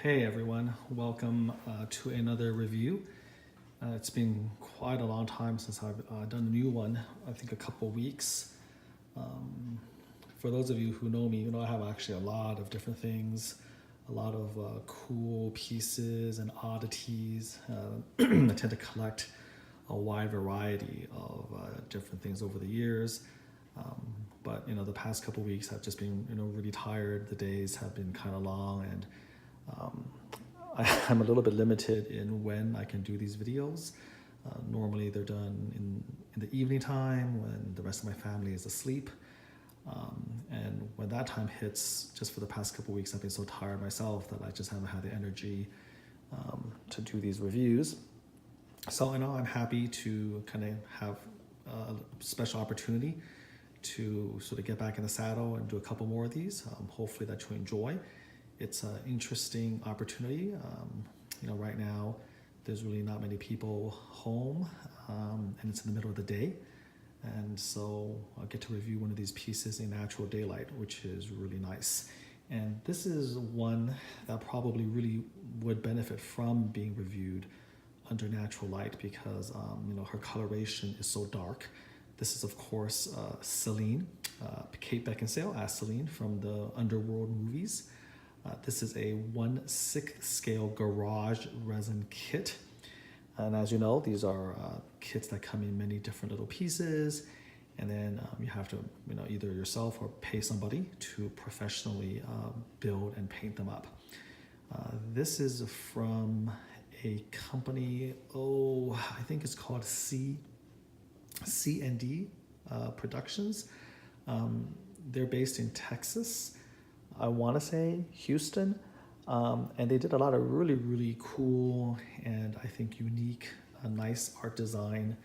Hey everyone, welcome to another review. It's been quite a long time since I've done a new one, I think a couple weeks. For those of you who know me, you know I have actually a lot of different things, a lot of cool pieces and oddities. I tend to collect a wide variety of different things over the years. But the past couple weeks I've just been really tired. The days have been kind of long, and I'm a little bit limited in when I can do these videos. Normally they're done in the evening time when the rest of my family is asleep. And when that time hits, just for the past couple weeks, I've been so tired myself that I just haven't had the energy to do these reviews. So I'm happy to kind of have a special opportunity to sort of get back in the saddle and do a couple more of these. Hopefully that you enjoy. It's an interesting opportunity. Right now there's really not many people home, and it's in the middle of the day. And so I'll get to review one of these pieces in natural daylight, which is really nice. And this is one that probably really would benefit from being reviewed under natural light because her coloration is so dark. This is of course Selene, Kate Beckinsale as Selene from the Underworld movies. This is a 1/6 scale garage resin kit. And as you know, these are kits that come in many different little pieces. And then you have to, either yourself or pay somebody to professionally build and paint them up. This is from a company, I think it's called C&D Productions. They're based in Texas. I want to say Houston, and they did a lot of really, really cool and I think unique, nice art design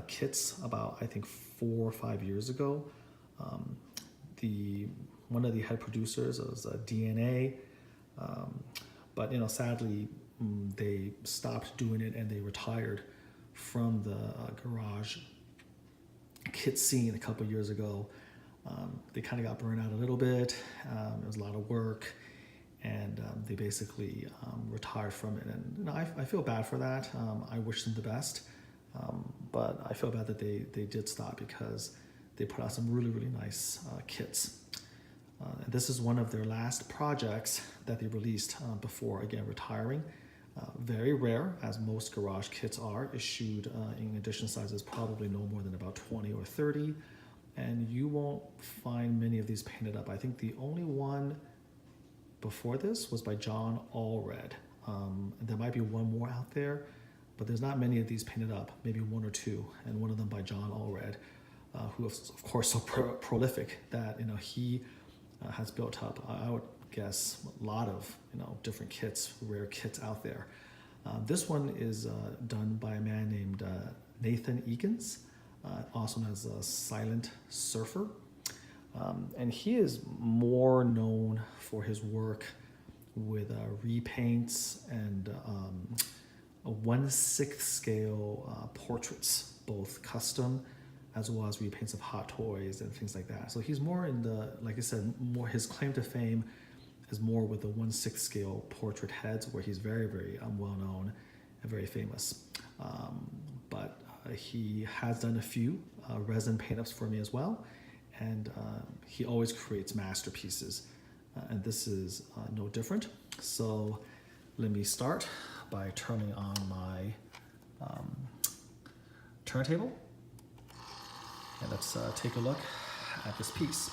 kits about, I think 4 or 5 years ago. One of the head producers was DNA, but sadly they stopped doing it and they retired from the garage kit scene a couple years ago. They kind of got burned out a little bit. It was a lot of work, and they basically retired from it. And I feel bad for that. I wish them the best, but I feel bad that they did stop because they put out some really, really nice kits. And this is one of their last projects that they released before, again, retiring. Very rare, as most garage kits are, issued in edition sizes probably no more than about 20 or 30. And you won't find many of these painted up. I think the only one before this was by John Allred. There might be one more out there, but there's not many of these painted up, maybe 1 or 2, and one of them by John Allred, who is of course so prolific that he has built up, I would guess, a lot of different kits, rare kits out there. This one is done by a man named Nathan Eakins, also known as a Silent Surfer. And he is more known for his work with repaints and 1/6 scale portraits, both custom as well as repaints of hot toys and things like that. So he's more in the, like I said, more his claim to fame is more with the 1/6 scale portrait heads, where he's very, very well known and very famous. But he has done a few resin paint-ups for me as well, and he always creates masterpieces, and this is no different. So let me start by turning on my turntable, and let's take a look at this piece.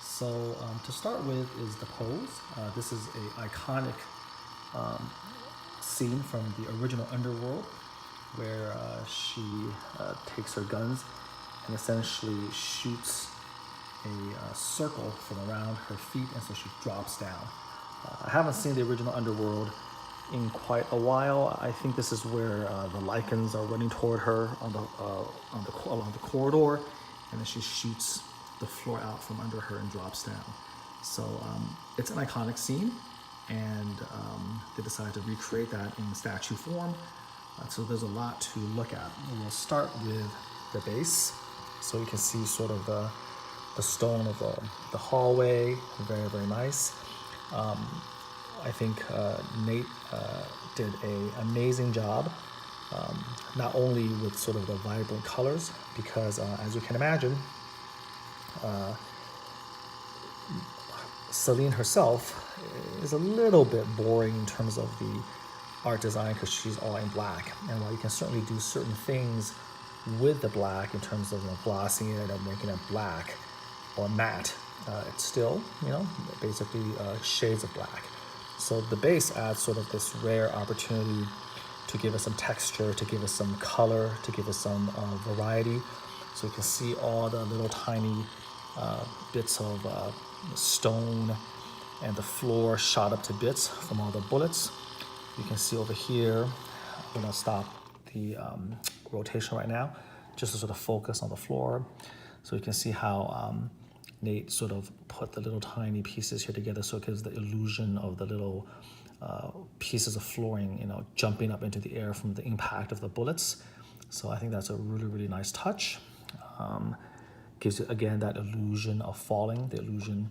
So to start with is the pose. This is an iconic scene from the original Underworld, where she takes her guns and essentially shoots a circle from around her feet, and so she drops down. I haven't seen the original Underworld in quite a while. I think this is where the lichens are running toward her along the corridor, and then she shoots the floor out from under her and drops down. So it's an iconic scene, and they decided to recreate that in statue form. So there's a lot to look at. We'll start with the base. So you can see sort of the stone of the hallway, very, very nice. I think Nate did an amazing job, not only with sort of the vibrant colors, because as you can imagine, Selene herself is a little bit boring in terms of the art design because she's all in black. And while you can certainly do certain things with the black in terms of glossing it and making it black or matte, it's still, basically shades of black. So the base adds sort of this rare opportunity to give us some texture, to give us some color, to give us some variety. So you can see all the little tiny bits of stone and the floor shot up to bits from all the bullets. You can see over here, I'm gonna stop the rotation right now, just to sort of focus on the floor. So you can see how Nate sort of put the little tiny pieces here together so it gives the illusion of the little pieces of flooring, jumping up into the air from the impact of the bullets. So I think that's a really, really nice touch. Gives you, again, that illusion of falling, the illusion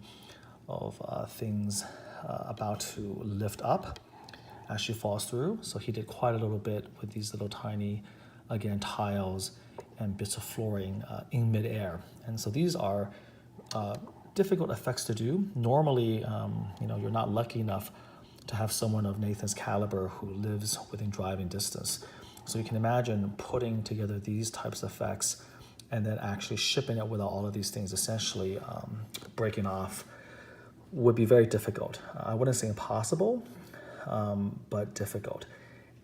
of things about to lift up as she falls through. So he did quite a little bit with these little tiny, again, tiles and bits of flooring in midair. And so these are difficult effects to do. Normally, you're not lucky enough to have someone of Nathan's caliber who lives within driving distance. So you can imagine putting together these types of effects and then actually shipping it without all of these things essentially breaking off would be very difficult. I wouldn't say impossible, but difficult.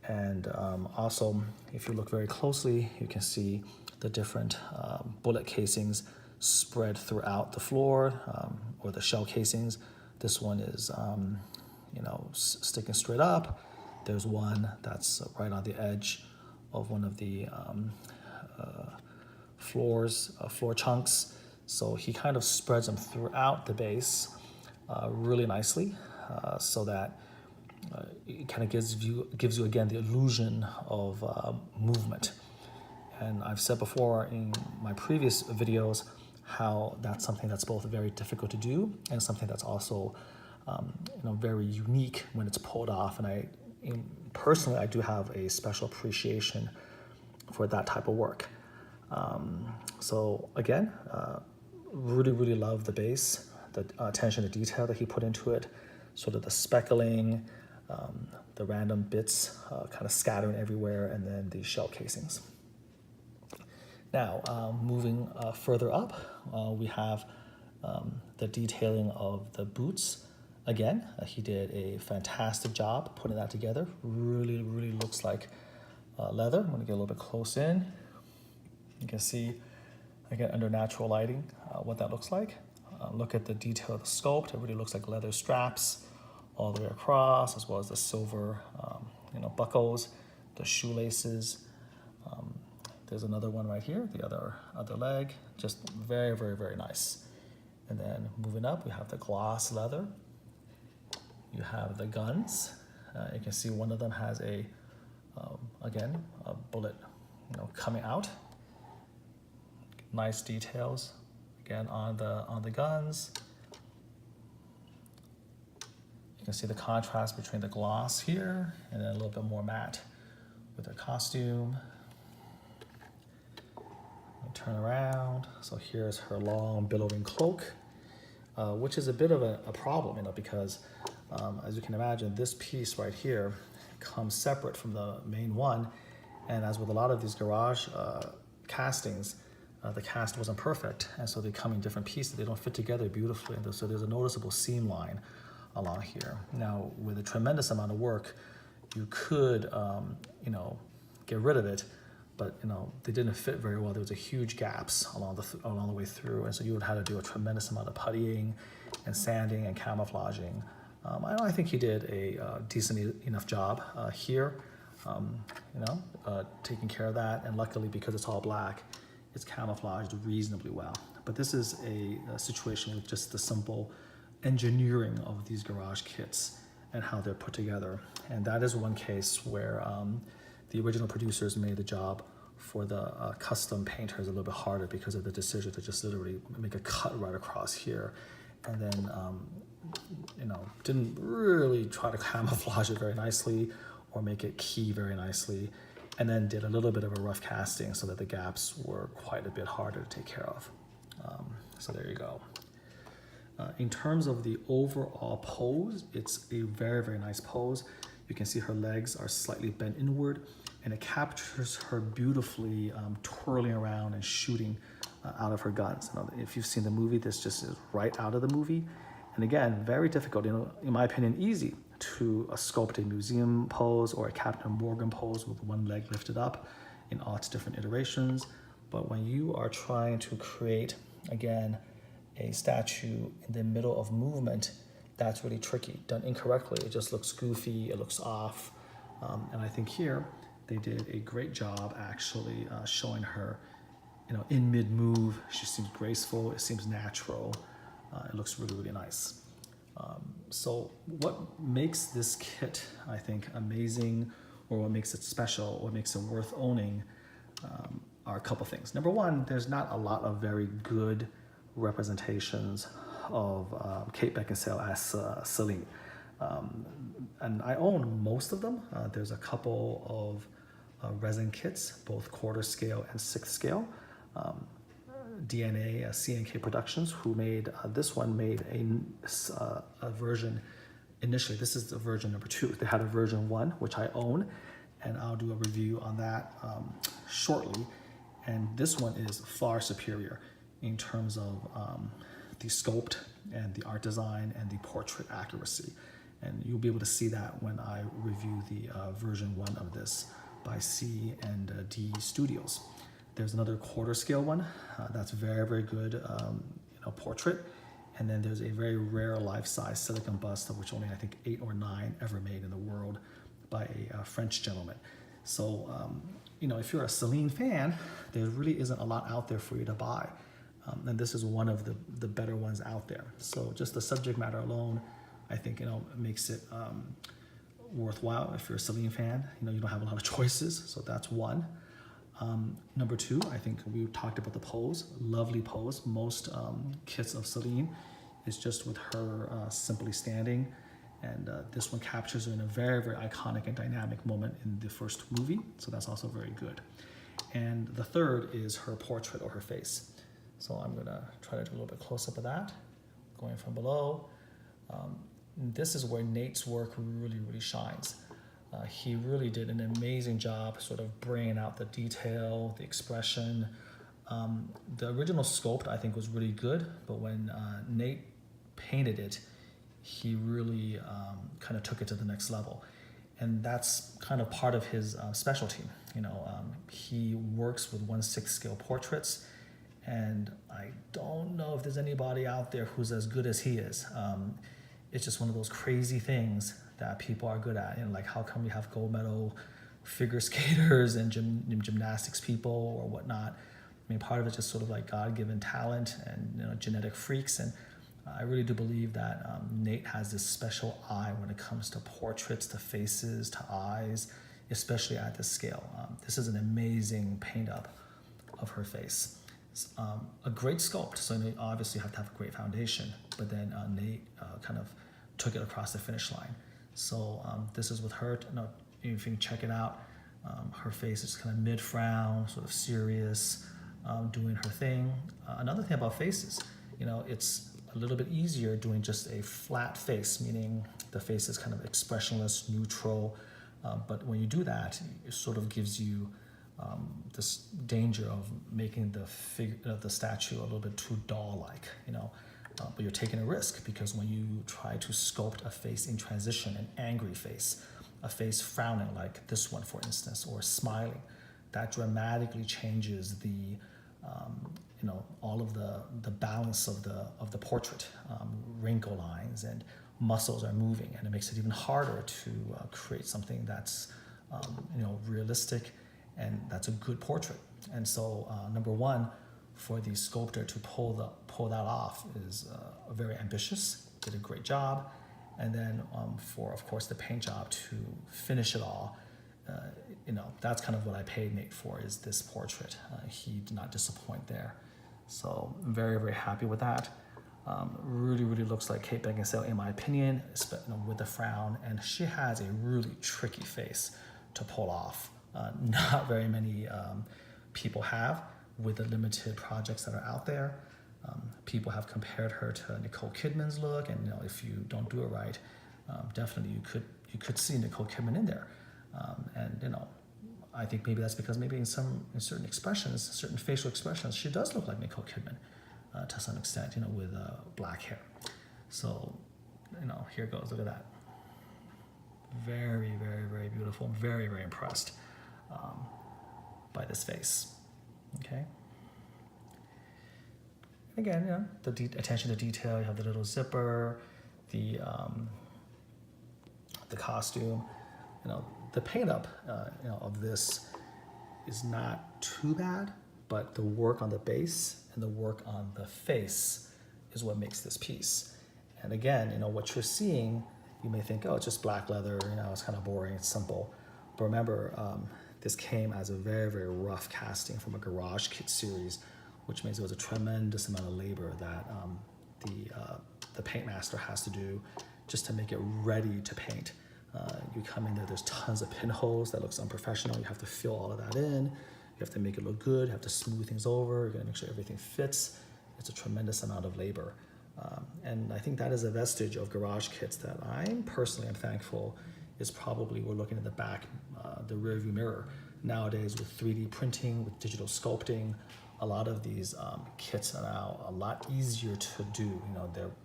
And also, if you look very closely, you can see the different bullet casings spread throughout the floor, or the shell casings. This one is, sticking straight up. There's one that's right on the edge of one of the floor chunks. So he kind of spreads them throughout the base really nicely, so that it kind of gives you again the illusion of movement. And I've said before in my previous videos how that's something that's both very difficult to do and something that's also very unique when it's pulled off. And personally, I do have a special appreciation for that type of work. So again, really, really love the base, the attention to detail that he put into it, sort of the speckling, the random bits kind of scattering everywhere, and then the shell casings. Now, moving further up, we have the detailing of the boots. Again, he did a fantastic job putting that together. Really, really looks like leather. I'm gonna get a little bit close in. You can see, again, under natural lighting, what that looks like. Look at the detail of the sculpt. It really looks like leather straps all the way across, as well as the silver, buckles, the shoelaces. There's another one right here, the other leg. Just very, very, very nice. And then moving up, we have the gloss leather. You have the guns. You can see one of them has a bullet, coming out. Nice details, again, on the guns. You can see the contrast between the gloss here and then a little bit more matte with her costume. Turn around. So here's her long billowing cloak, which is a bit of a problem, because as you can imagine, this piece right here comes separate from the main one. And as with a lot of these garage castings, the cast wasn't perfect. And so they come in different pieces. They don't fit together beautifully. And so there's a noticeable seam line along here. Now, with a tremendous amount of work, you could, get rid of it, but they didn't fit very well. There was a huge gaps along the way through, and so you would have to do a tremendous amount of puttying and sanding and camouflaging. I think he did a decent enough job here, taking care of that, and luckily, because it's all black, it's camouflaged reasonably well. But this is a situation with just the simple engineering of these garage kits and how they're put together. And that is one case where the original producers made the job for the custom painters a little bit harder because of the decision to just literally make a cut right across here and then didn't really try to camouflage it very nicely or make it key very nicely, and then did a little bit of a rough casting so that the gaps were quite a bit harder to take care of. So there you go. In terms of the overall pose, it's a very, very nice pose. You can see her legs are slightly bent inward, and it captures her beautifully twirling around and shooting out of her guns. If you've seen the movie, this just is right out of the movie. And again, very difficult, in my opinion, easy to sculpt a museum pose or a Captain Morgan pose with one leg lifted up in all its different iterations. But when you are trying to create, again, a statue in the middle of movement, that's really tricky. Done incorrectly, it just looks goofy, it looks off. And I think here, they did a great job actually showing her, in mid-move. She seems graceful, it seems natural. It looks really, really nice. So what makes this kit, I think, amazing, or what makes it special, what makes it worth owning, are a couple things. Number one, there's not a lot of very good representations of Kate Beckinsale as Selene. And I own most of them. There's a couple of resin kits, both quarter scale and 6th scale. DNA, C&D Productions, who made this one, made a version initially. This is the version number 2. They had a version 1, which I own, and I'll do a review on that shortly. And this one is far superior in terms of the sculpt and the art design and the portrait accuracy. And you'll be able to see that when I review the version 1 of this by C&D Studios. There's another quarter scale one that's very, very good portrait. And then there's a very rare life-size silicon bust, of which only I think 8 or 9 ever made in the world by a French gentleman. So, if you're a Selene fan, there really isn't a lot out there for you to buy. And this is one of the better ones out there. So just the subject matter alone, I think, makes it worthwhile. If you're a Selene fan, you don't have a lot of choices. So that's one. Number 2, I think we talked about the pose, lovely pose. Most kits of Selene is just with her simply standing. And this one captures her in a very, very iconic and dynamic moment in the first movie. So that's also very good. And the third is her portrait or her face. So I'm gonna try to do a little bit close up of that, going from below. This is where Nate's work really, really shines. He really did an amazing job sort of bringing out the detail, the expression. The original sculpt, I think, was really good, but when Nate painted it, he really kind of took it to the next level. And that's kind of part of his specialty. He works with 1/6 scale portraits, and I don't know if there's anybody out there who's as good as he is. It's just one of those crazy things that people are good at. Like, how come you have gold medal figure skaters and gymnastics people or whatnot? I mean, part of it's just sort of like God-given talent and genetic freaks. And I really do believe that Nate has this special eye when it comes to portraits, to faces, to eyes, especially at this scale. This is an amazing paint up of her face. A great sculpt, so you obviously have to have a great foundation, but then Nate kind of took it across the finish line. So this is with her. If you can check it out, her face is kind of mid-frown, sort of serious, doing her thing. Another thing about faces, it's a little bit easier doing just a flat face, meaning the face is kind of expressionless, neutral. But when you do that, it sort of gives you this danger of making the statue a little bit too doll-like, but you're taking a risk, because when you try to sculpt a face in transition, an angry face, a face frowning like this one, for instance, or smiling, that dramatically changes the all of the balance of the portrait. Wrinkle lines and muscles are moving, and it makes it even harder to create something that's realistic and that's a good portrait. And so number one, for the sculptor to pull that off is very ambitious, did a great job. And then for, of course, the paint job to finish it all, that's kind of what I paid Nate for, is this portrait. He did not disappoint there. So I'm very, very happy with that. Really, really looks like Kate Beckinsale, in my opinion, with the frown. And she has a really tricky face to pull off. Not very many people have, with the limited projects that are out there. People have compared her to Nicole Kidman's look, and if you don't do it right, definitely you could see Nicole Kidman in there. And I think maybe that's because maybe in certain expressions, certain facial expressions, she does look like Nicole Kidman. To some extent, with black hair. So, here goes. Look at that. Very, very, very beautiful. Very, very impressed by this face. Okay. Again, the attention to detail. You have the little zipper, the costume. The paint up, of this is not too bad, but the work on the base and the work on the face is what makes this piece. And again, what you're seeing, you may think, oh, it's just black leather, it's kind of boring, it's simple. But remember, this came as a very, very rough casting from a garage kit series, which means it was a tremendous amount of labor that the paint master has to do just to make it ready to paint. You come in there's tons of pinholes that looks unprofessional. You have to fill all of that in. You have to make it look good, you have to smooth things over, you're gonna make sure everything fits. It's a tremendous amount of labor. And I think that is a vestige of garage kits that I'm thankful is probably, we're looking at the back, the rear view mirror. Nowadays with 3D printing, with digital sculpting, a lot of these kits are now a lot easier to do.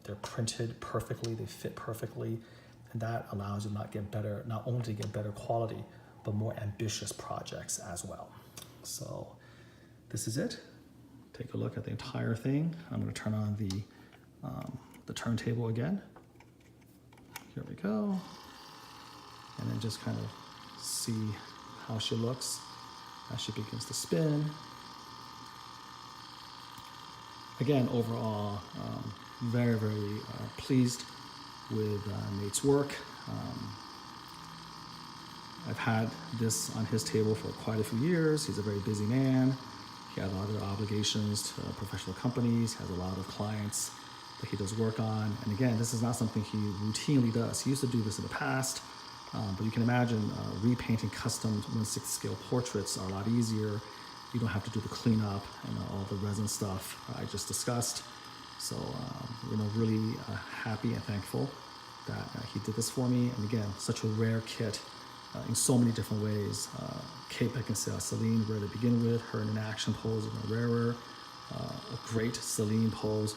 They're printed perfectly, they fit perfectly, and that allows you not only to get better quality, but more ambitious projects as well. So this is it. Take a look at the entire thing. I'm going to turn on the turntable again. Here we go. And then just kind of see how she looks as she begins to spin. Again, overall, very, very pleased with Nate's work. I've had this on his table for quite a few years. He's a very busy man. He has other obligations to professional companies, has a lot of clients that he does work on. And again, this is not something he routinely does. He used to do this in the past, but you can imagine repainting custom 1/6 scale portraits are a lot easier. You don't have to do the cleanup and all the resin stuff I just discussed. So, really happy and thankful that he did this for me. And again, such a rare kit in so many different ways. Kate Beckinsale, Selene, rare to begin with. Her in an action pose is rarer. A great Selene pose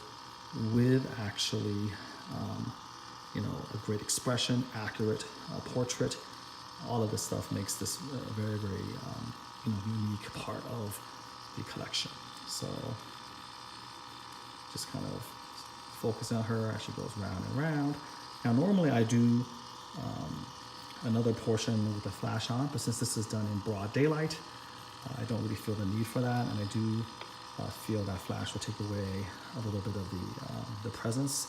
with actually, a great expression, accurate portrait. All of this stuff makes this a very, very unique part of the collection. So just kind of focus on her as she goes round and round. Now, normally I do another portion with the flash on, but since this is done in broad daylight, I don't really feel the need for that, and I do feel that flash will take away a little bit of the presence.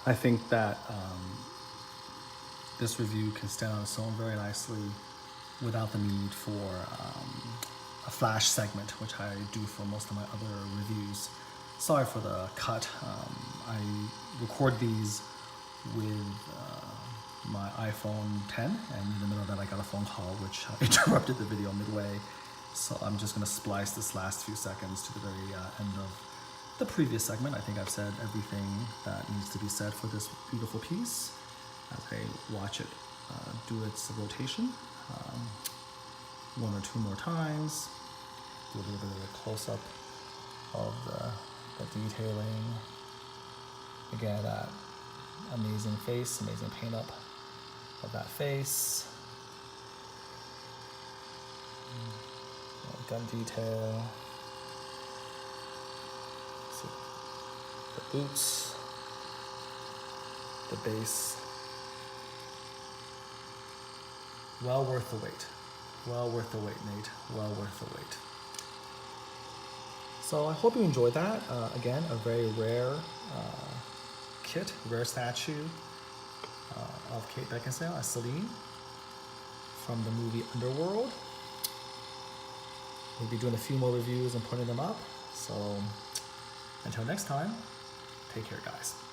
I think that this review can stand on its own very nicely without the need for a flash segment, which I do for most of my other reviews. Sorry for the cut. I record these with my iPhone 10, and in the middle of that I got a phone call which interrupted the video midway. So I'm just going to splice this last few seconds to the very end of the previous segment. I think I've said everything that needs to be said for this beautiful piece as I watch it do its rotation one or two more times. Do a little bit of a close-up of the detailing. Again, that amazing face, amazing paint up of that face. Gun detail. See the boots, the base. Well worth the wait. Well worth the wait, Nate. Well worth the wait. So I hope you enjoyed that. Again, a very rare kit, rare statue of Kate Beckinsale as Selene from the movie Underworld. We'll be doing a few more reviews and putting them up. So Until next time, take care, guys.